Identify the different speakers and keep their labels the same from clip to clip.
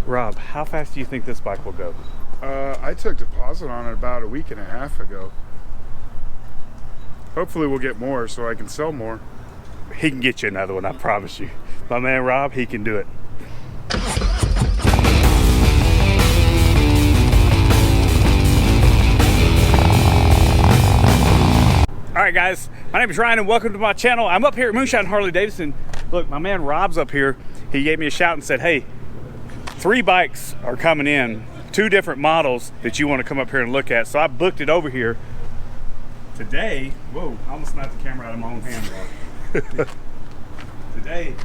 Speaker 1: Rob, how fast do you think this bike will go?
Speaker 2: I took deposit on it about a week and a half ago. Hopefully we'll get more so I can sell more.
Speaker 1: He can get you another one, I promise you. My man Rob, he can do it. All right, guys, my name is Ryan and welcome to my channel. I'm up here at Moonshine Harley Davidson. Look, my man Rob's up here. He gave me a shout and said, hey, 3 bikes are coming in, 2 different models that you want to come up here and look at. So I booked it over here today. Whoa, I almost knocked the camera out of my own hand, Rob. Today,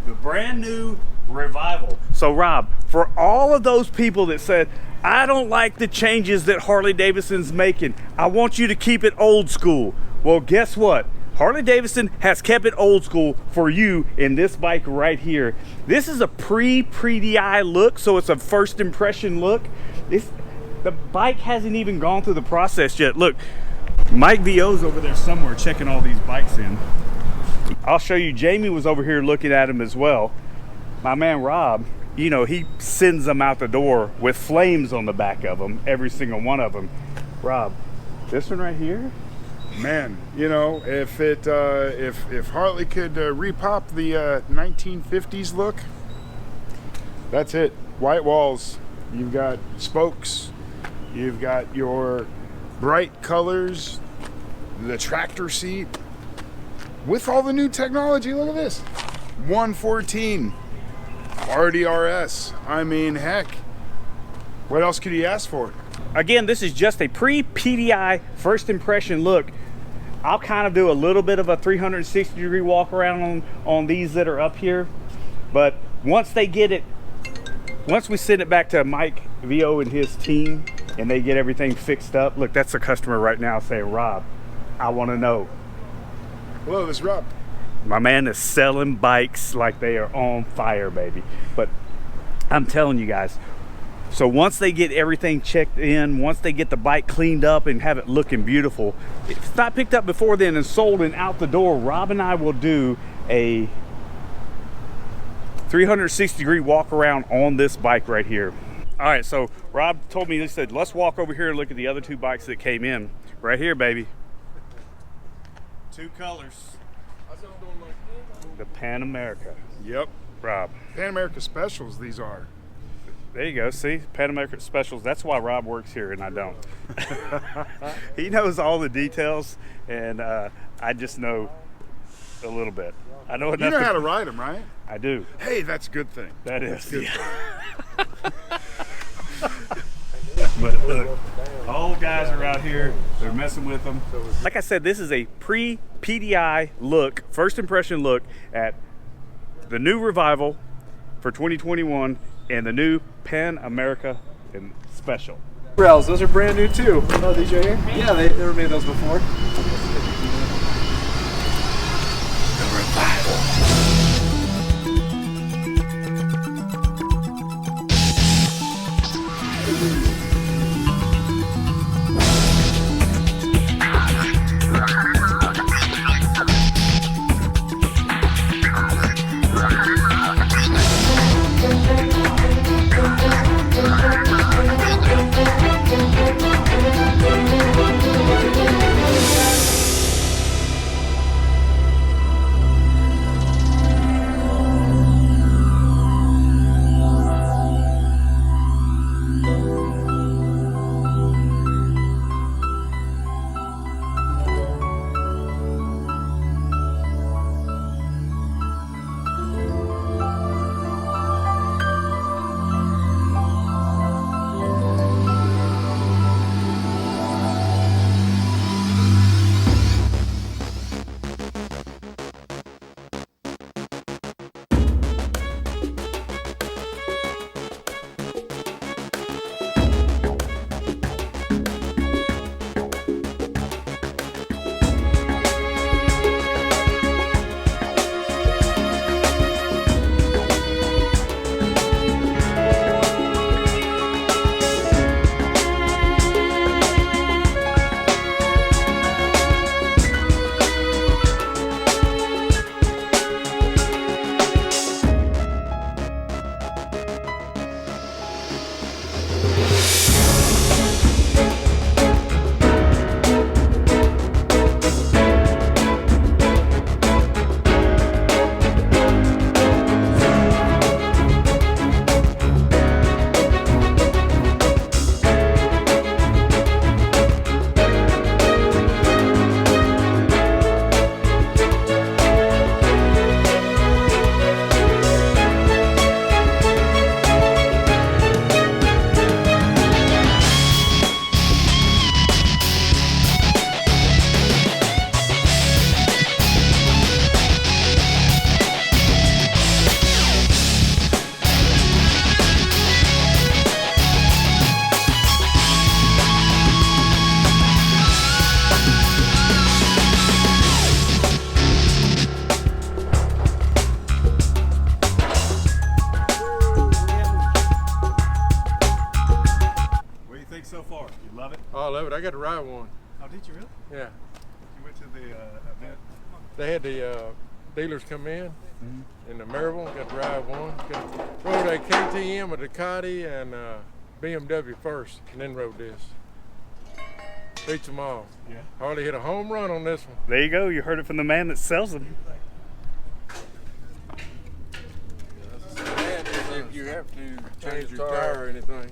Speaker 1: the brand new Revival. So Rob, for all of those people that said, I don't like the changes that Harley Davidson's making, I want you to keep it old school. Well, guess what? Harley Davidson has kept it old school for you in this bike right here. This is a pre-DI look, so it's a first impression look. The bike hasn't even gone through the process yet. Look, Mike VO's over there somewhere checking all these bikes in. I'll show you, Jamie was over here looking at them as well. My man Rob, you know, he sends them out the door with flames on the back of them, every single one of them. Rob, this one right here?
Speaker 2: Man, you know, if Harley could repop the 1950s look, that's it. White walls, you've got spokes, you've got your bright colors, the tractor seat, with all the new technology. Look at this, 114 RDRS. I mean, heck, what else could you ask for?
Speaker 1: Again, this is just a pre-PDI first impression look. I'll kind of do a little bit of a 360-degree walk around on these that are up here, but once they get it, once we send it back to Mike VO and his team and they get everything fixed up, look, that's a customer right now saying, Rob, I want to know.
Speaker 2: Hello, this is Rob.
Speaker 1: My man is selling bikes like they are on fire, baby. But I'm telling you guys, so once they get everything checked in, once they get the bike cleaned up and have it looking beautiful, if it's not picked up before then and sold and out the door, Rob and I will do a 360-degree walk around on this bike right here. All right, so Rob told me, he said, let's walk over here and look at the other 2 bikes that came in. Right here, baby. 2 colors. The Pan America.
Speaker 2: Yep.
Speaker 1: Rob.
Speaker 2: Pan America Specials, these are.
Speaker 1: There you go, see? Pan America Specials. That's why Rob works here and I don't. He knows all the details and I just know a little bit. I know enough.
Speaker 2: You know how to ride them, right?
Speaker 1: I do.
Speaker 2: Hey, that's a good thing.
Speaker 1: That is.
Speaker 2: Good thing.
Speaker 1: But look, all the guys are out here, they're messing with them. Like I said, this is a pre-PDI look, first impression look at the new Revival for 2021 and the new Pan America and Special.
Speaker 3: Rails, those are brand new too. Oh, these right here? Yeah, they never made those before.
Speaker 1: The Revival. You love it?
Speaker 3: Oh, I love it. I got to ride one.
Speaker 1: Oh, did you really?
Speaker 3: Yeah.
Speaker 1: You went to the event?
Speaker 3: They had the dealers come in the Maryville. Got to ride one. Rode a KTM, a Ducati, and BMW first, and then rode this. Beats them all.
Speaker 1: Yeah.
Speaker 3: Harley hit a home run on this one.
Speaker 1: There you go. You heard it from the man that sells them.
Speaker 3: If you have to change your tire or anything.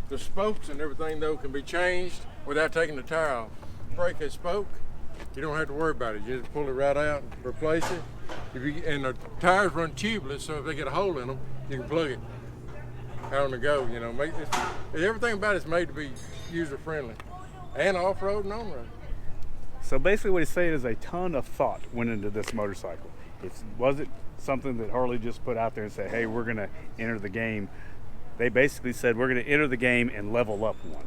Speaker 3: The spokes and everything, though, can be changed without taking the tire off. Break a spoke, you don't have to worry about it. You just pull it right out and replace it. And the tires run tubeless, so if they get a hole in them, you can plug it out on the go. You know, everything about it's made to be user-friendly, and off-road and on-road.
Speaker 1: So basically what he's saying is a ton of thought went into this motorcycle. It wasn't something that Harley just put out there and said, hey, we're going to enter the game. They basically said, we're going to enter the game and level up one.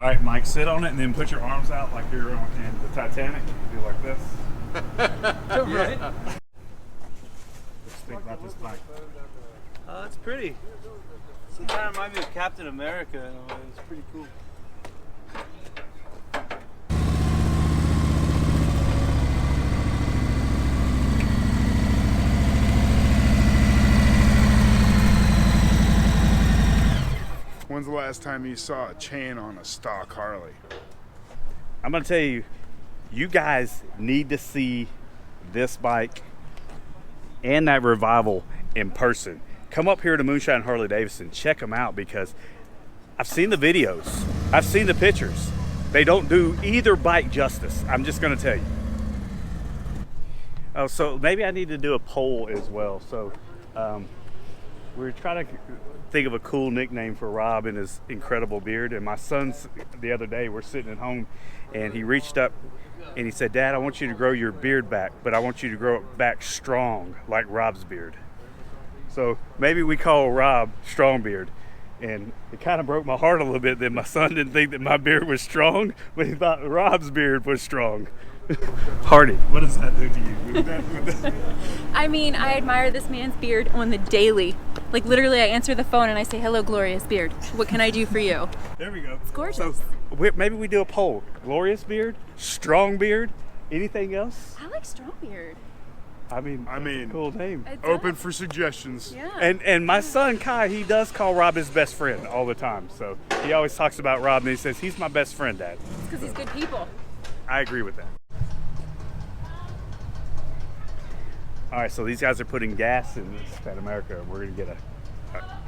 Speaker 1: All right, Mike, sit on it and then put your arms out like you're in the Titanic. Do like this.
Speaker 3: Right.
Speaker 1: What do you think about this bike?
Speaker 4: It's pretty. So it kind of reminds me of Captain America in a way. It's pretty cool.
Speaker 2: When's the last time you saw a chain on a stock Harley?
Speaker 1: I'm going to tell you, you guys need to see this bike and that Revival in person. Come up here to Moonshine Harley Davidson, check them out, because I've seen the videos, I've seen the pictures. They don't do either bike justice. I'm just going to tell you. Oh, so maybe I need to do a poll as well. So we're trying to think of a cool nickname for Rob and his incredible beard. And my son's, the other day, we're sitting at home, and he reached up and he said, Dad, I want you to grow your beard back, but I want you to grow it back strong like Rob's beard. So maybe we call Rob Strongbeard. And it kind of broke my heart a little bit that my son didn't think that my beard was strong, but he thought Rob's beard was strong. Hardy, what does that do to you?
Speaker 5: I mean, I admire this man's beard on the daily. Like, literally, I answer the phone and I say, hello, glorious beard. What can I do for you?
Speaker 1: There we go.
Speaker 5: It's gorgeous.
Speaker 1: So maybe we do a poll. Glorious beard, strong beard, anything else?
Speaker 5: I like strong beard.
Speaker 1: I mean, cool name.
Speaker 5: It
Speaker 2: Open
Speaker 5: does.
Speaker 2: for suggestions.
Speaker 5: Yeah.
Speaker 1: And my son Kai, he does call Rob his best friend all the time. So he always talks about Rob and he says, he's my best friend, Dad.
Speaker 5: It's because he's good people.
Speaker 1: I agree with that. All right, so these guys are putting gas in this Pan America, and we're gonna get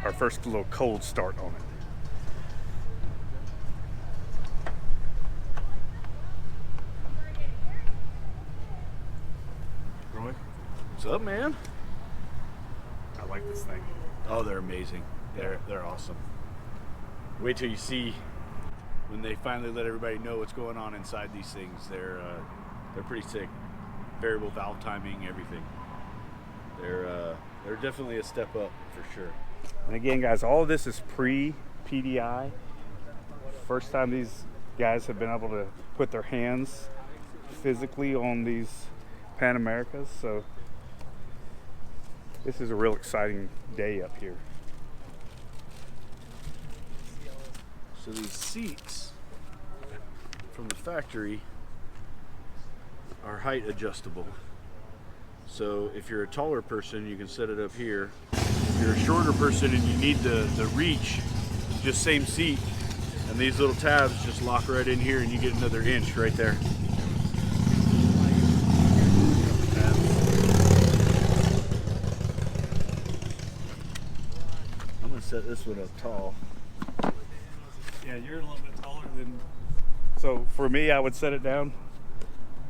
Speaker 1: our first little cold start on it. Roy,
Speaker 4: What's up, man?
Speaker 1: I like this thing.
Speaker 4: Oh, they're amazing. They're awesome. Wait till you see when they finally let everybody know what's going on inside these things. They're pretty sick. Variable valve timing, everything. They're definitely a step up for sure.
Speaker 1: And again, guys, all of this is pre-PDI. First time these guys have been able to put their hands physically on these Pan Americas, so this is a real exciting day up here.
Speaker 4: So these seats from the factory are height adjustable. So if you're a taller person, you can set it up here. If you're a shorter person and you need the reach, just same seat. And these little tabs just lock right in here and you get another inch right there. I'm gonna set this one up tall.
Speaker 1: Yeah, you're a little bit taller than... So for me, I would set it down.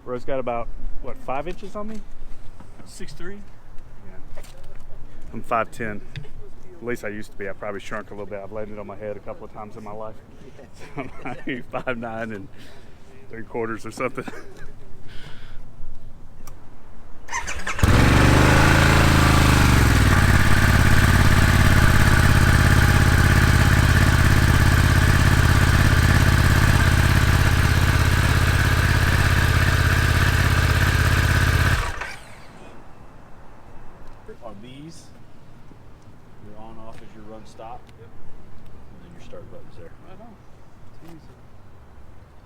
Speaker 1: Rose got about, what, 5 inches on me?
Speaker 4: 6'3".
Speaker 1: Yeah. I'm 5'10". At least I used to be. I probably shrunk a little bit. I've landed on my head a couple of times in my life. So I'm like 5'9" and 3/4 or something.
Speaker 4: On these, your on off is your run stop, and then your start button's there.
Speaker 1: Right on.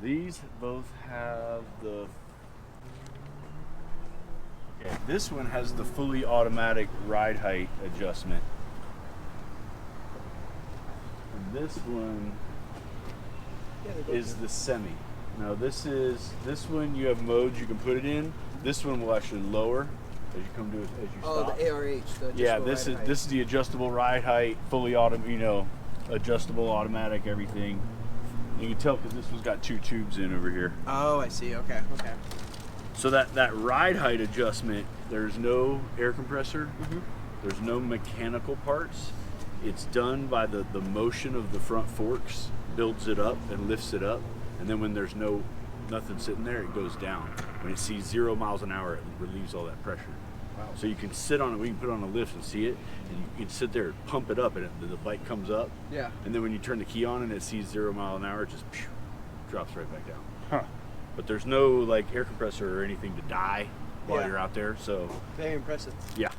Speaker 4: These both have the. Okay, this one has the fully automatic ride height adjustment. And this one is the semi. Now this one you have modes you can put it in. This one will actually lower as you come to as you stop.
Speaker 6: Oh, the ARH.
Speaker 4: Yeah, this is the adjustable ride height, fully adjustable automatic everything. You can tell because this one's got 2 tubes in over here.
Speaker 6: Oh, I see. Okay. Okay.
Speaker 4: So that ride height adjustment, there's no air compressor, there's no mechanical parts. It's done by the motion of the front forks, builds it up and lifts it up, and then when there's nothing sitting there, it goes down. When it sees 0 miles an hour, it relieves all that pressure. Wow. So you can sit on it, we can put it on a lift and see it, and you can sit there and pump it up, and the bike comes up. Yeah. And then when you turn the key on and it sees 0 mile an hour, it just drops right back down. Huh. But there's no like air compressor or anything to die while you're out there, so.
Speaker 6: Very impressive.
Speaker 4: Yeah.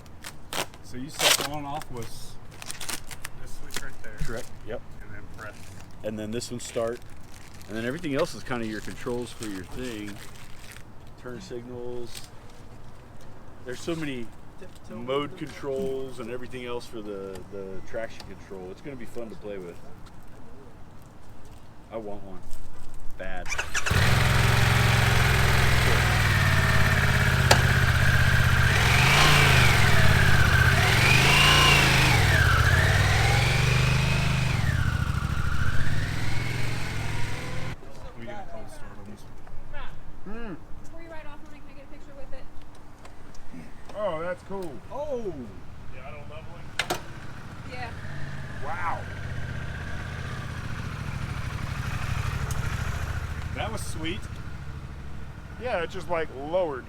Speaker 1: So you set the on off was this switch right there.
Speaker 4: Correct. Yep.
Speaker 1: And then press.
Speaker 4: And then this one start, and then everything else is kind of your controls for your thing. Turn signals. There's so many mode controls and everything else for the traction control. It's going to be fun to play with. I want one. Bad.
Speaker 1: We get a cold start on this one.
Speaker 5: Before you ride off on it, can I get a picture with it?
Speaker 2: Oh, that's cool.
Speaker 1: Oh! Yeah, I don't leveling.
Speaker 5: Yeah.
Speaker 2: Wow.
Speaker 1: That was sweet.
Speaker 2: Yeah, it just like lowered.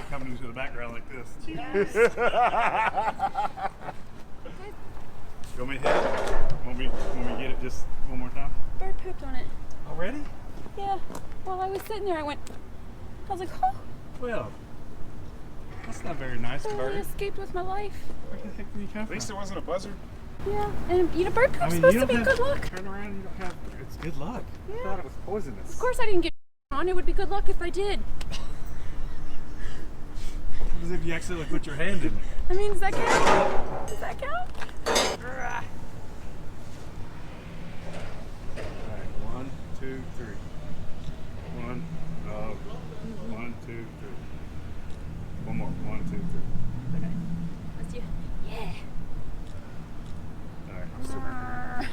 Speaker 1: Coming into the background like this. You want me to hit it? Want me to get it just one more time?
Speaker 5: Bird pooped on it.
Speaker 1: Already?
Speaker 5: Yeah. While I was sitting there, I was like, oh.
Speaker 1: Well, that's not very nice,
Speaker 5: I
Speaker 1: bird.
Speaker 5: escaped with my life.
Speaker 1: Where the heck did you come
Speaker 2: At least
Speaker 1: from?
Speaker 2: it wasn't a buzzard.
Speaker 5: Yeah. And bird poop's
Speaker 1: I mean,
Speaker 5: supposed
Speaker 1: you
Speaker 5: to be
Speaker 1: don't
Speaker 5: good luck.
Speaker 1: Turn around, you don't have. It's good luck.
Speaker 5: Yeah.
Speaker 1: I thought it was poisonous.
Speaker 5: Of course I didn't get on. It would be good luck if I did.
Speaker 1: As if you accidentally put your hand in it.
Speaker 5: I mean, does that count? Does that count?
Speaker 1: Alright, 1, 2, 3. 1, 1, 2, 3. One more. 1, 2, 3.
Speaker 5: Okay. Let's do. Yeah.
Speaker 1: Alright, I'm still back.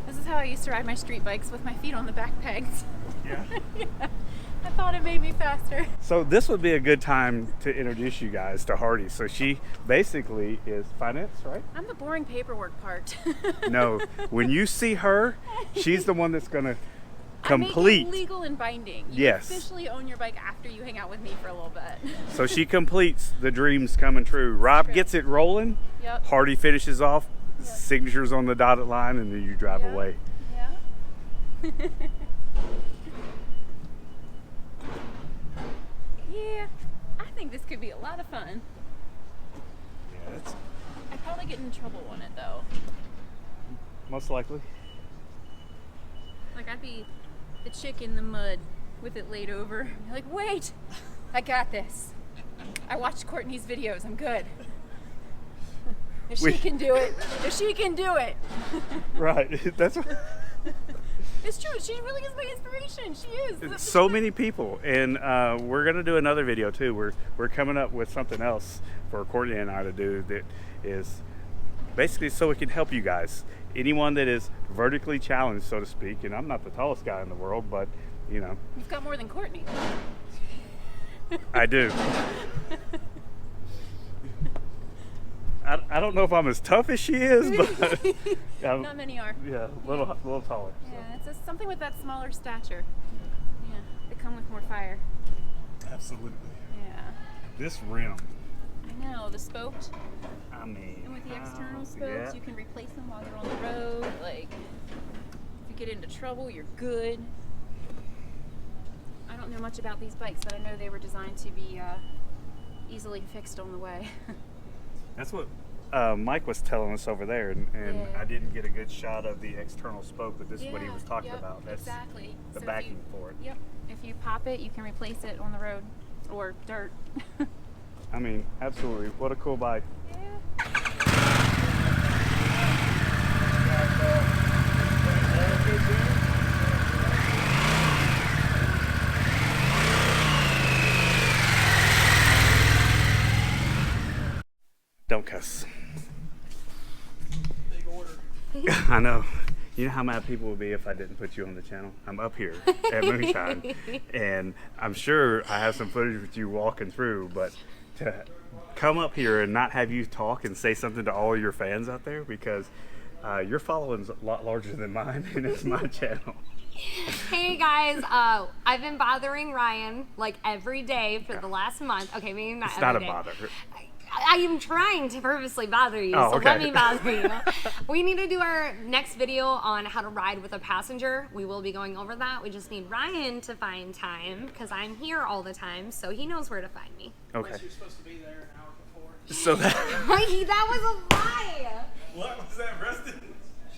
Speaker 5: This is how I used to ride my street bikes, with my feet on the back pegs.
Speaker 1: Yeah?
Speaker 5: Yeah. I thought it made me faster.
Speaker 1: So this would be a good time to introduce you guys to Hardy. So she basically is finance, right?
Speaker 5: I'm the boring paperwork part.
Speaker 1: No, when you see her, she's the one that's gonna
Speaker 5: I
Speaker 1: complete.
Speaker 5: make it legal and binding. You
Speaker 1: Yes.
Speaker 5: officially own your bike after you hang out with me for a little bit.
Speaker 1: So she completes the dreams coming true. Rob
Speaker 5: True.
Speaker 1: gets it rolling.
Speaker 5: Yep.
Speaker 1: Hardy finishes off.
Speaker 5: Yep.
Speaker 1: Signatures on the dotted line, and then you drive
Speaker 5: Yeah.
Speaker 1: away.
Speaker 5: Yeah. Yeah, I think this could be a lot of fun.
Speaker 1: Yeah, that's
Speaker 5: I'd probably get in trouble on it though.
Speaker 1: most likely.
Speaker 5: Like I'd be the chick in the mud with it laid over. You're like, wait, I got this. I watched Courtney's videos. I'm good. If she can do it,
Speaker 1: Right. That's
Speaker 5: It's true. She really is my inspiration. She is.
Speaker 1: so many people, and we're gonna do another video too. We're coming up with something else for Courtney and I to do that is basically so it can help you guys. Anyone that is vertically challenged, so to speak. And I'm not the tallest guy in the world, but you know,
Speaker 5: You've got more than Courtney.
Speaker 1: I do. I don't know if I'm as tough as she is, but
Speaker 5: Not many are.
Speaker 1: yeah, a little taller.
Speaker 5: Yeah, it's just something with that smaller stature. Yeah, they come with more fire.
Speaker 1: Absolutely.
Speaker 5: Yeah.
Speaker 1: This rim.
Speaker 5: I know, the spoked.
Speaker 1: I mean.
Speaker 5: And with the external spokes,
Speaker 1: yeah.
Speaker 5: you can replace them while they're on the road. Like, if you get into trouble, you're good. I don't know much about these bikes, but I know they were designed to be easily fixed on the way.
Speaker 1: That's what Mike was telling us over there, and
Speaker 5: Yeah.
Speaker 1: I didn't get a good shot of the external spoke, but this is what he
Speaker 5: Yeah,
Speaker 1: was talking
Speaker 5: yep,
Speaker 1: about. That's
Speaker 5: exactly.
Speaker 1: the
Speaker 5: So if
Speaker 1: backing
Speaker 5: you-
Speaker 1: for it.
Speaker 5: Yep. If you pop it, you can replace it on the road or dirt.
Speaker 1: I mean, absolutely. What a cool bike.
Speaker 5: Yeah.
Speaker 1: Don't cuss.
Speaker 6: Big order.
Speaker 1: I know. You know how mad people would be if I didn't put you on the channel? I'm up here at Moonshine, and I'm sure I have some footage with you walking through, but to come up here and not have you talk and say something to all your fans out there, because your following's a lot larger than mine, and it's my channel.
Speaker 7: Hey guys, I've been bothering Ryan like every day for the last month. Okay, maybe not
Speaker 1: It's
Speaker 7: every
Speaker 1: not a
Speaker 7: day.
Speaker 1: bother.
Speaker 7: I am trying to purposely bother you,
Speaker 1: Oh,
Speaker 7: so
Speaker 1: okay.
Speaker 7: let me bother you. We need to do our next video on how to ride with a passenger. We will be going over that. We just need Ryan to find time because I'm here all the time, so he knows where to find me.
Speaker 1: Okay.
Speaker 6: You're supposed to be there an hour before.
Speaker 1: So that.
Speaker 7: That was a lie.
Speaker 1: What was that, Rustin?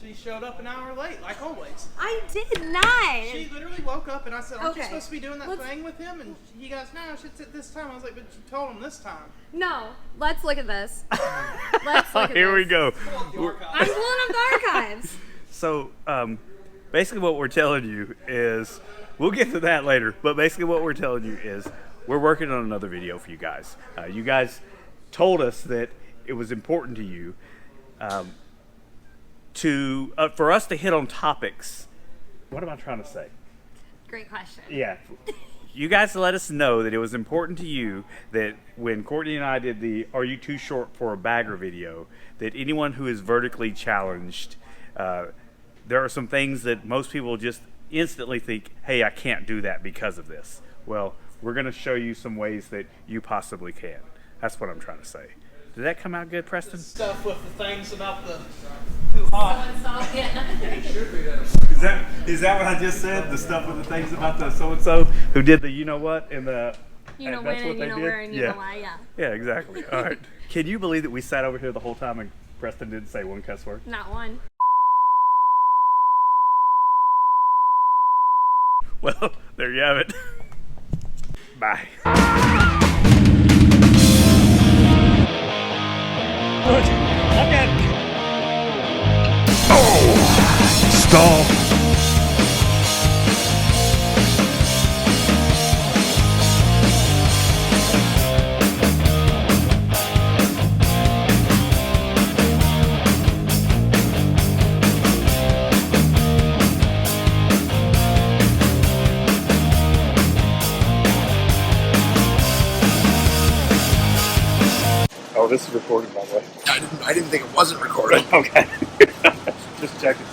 Speaker 6: She showed up an hour late, like always.
Speaker 7: I did not.
Speaker 6: She literally woke up and I said, aren't you
Speaker 7: Okay.
Speaker 6: supposed to be doing that
Speaker 7: Let's-
Speaker 6: thing with him? And he goes, no, it's at this time. I was like, but you told him this time.
Speaker 7: No, let's look at this. Let's look at
Speaker 1: Here we
Speaker 7: this.
Speaker 1: go.
Speaker 6: Pull up the archive.
Speaker 7: I'm pulling up the archives.
Speaker 1: So, basically, what we're telling you is, we'll get to that later. But basically, what we're telling you is, we're working on another video for you guys. You guys told us that it was important to you for us to hit on topics. What am I trying to say?
Speaker 7: Great question.
Speaker 1: Yeah. You guys let us know that it was important to you that when Courtney and I did the "Are You Too Short for a Bagger" video, that anyone who is vertically challenged, there are some things that most people just instantly think, hey, I can't do that because of this. Well, we're going to show you some ways that you possibly can. That's what I'm trying to say. Did that come out good, Preston?
Speaker 6: Stuff with the things about the hoo-ha.
Speaker 1: Is that what I just said? The stuff with the things about the so-and-so who did the you know what and the...
Speaker 7: You know
Speaker 1: and
Speaker 7: when
Speaker 1: that's what
Speaker 7: and
Speaker 1: they
Speaker 7: you know
Speaker 1: did?
Speaker 7: where and you
Speaker 1: Yeah.
Speaker 7: know why, yeah.
Speaker 1: Yeah, exactly. All right. Can you believe that we sat over here the whole time and Preston didn't say one cuss word?
Speaker 7: Not one.
Speaker 1: Well, there you have it. Bye.
Speaker 2: Stall.
Speaker 1: Oh, this is recorded, by the way.
Speaker 8: I didn't think it wasn't recorded.
Speaker 1: Okay. Just checking.